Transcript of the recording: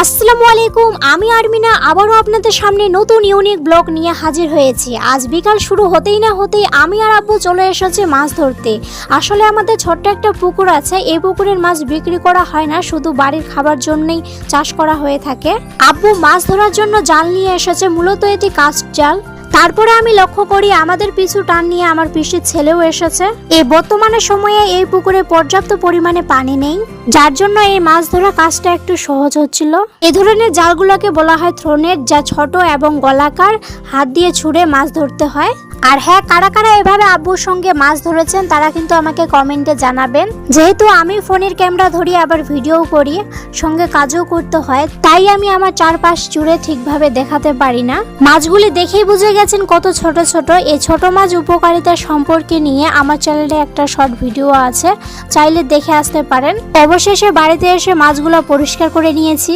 আসসালামু আলাইকুম, আমি আরমিনা আবারও আপনাদের সামনে নতুন ইউনিক ব্লগ নিয়ে হাজির হয়েছি। আজ বিকাল শুরু হতেই না হতেই আমি আর আব্বু চলে এসেছি মাছ ধরতে। আসলে আমাদের ছোট্ট একটা পুকুর আছে, এই পুকুরের মাছ বিক্রি করা হয় না, শুধু বাড়ির খাবার জন্যই চাষ করা হয়ে থাকে। আব্বু মাছ ধরার জন্য জাল নিয়ে এসেছে, মূলত এটি কাস্ট জাল। তারপরে আমি লক্ষ্য করি আমাদের পিছু টান নিয়ে আমার পিসির ছেলেও এসেছে। এই বর্তমানে সময়ে এই পুকুরে পর্যাপ্ত পরিমাণে পানি নেই, যার জন্য এই মাছ ধরা কাজটা একটু সহজ হচ্ছিল। এই ধরনের জালগুলোকে বলা হয় থ্রোনেট, যা ছোট এবং গোলাকার, হাত দিয়ে ছুঁড়ে মাছ ধরতে হয়। আর হ্যাঁ, কারা কারা এভাবে আব্বুর সঙ্গে মাছ ধরেছেন তারা কিন্তু আমাকে কমেন্টে জানাবেন। যেহেতু আমি ফোনের ক্যামেরা ধরি আবার ভিডিও করি, সঙ্গে কাজও করতে হয়, তাই আমি আমার চারপাশ জুড়ে ঠিকভাবে দেখাতে পারি না। মাছগুলি দেখেই বুঝে গেছেন কত ছোট ছোট। এই ছোট মাছ উপকারিতা সম্পর্কে নিয়ে আমার চ্যানেলে একটা শর্ট ভিডিও আছে, চাইলে দেখে আসতে পারেন। অবশেষে বাড়িতে এসে মাছগুলো পরিষ্কার করে নিয়েছি।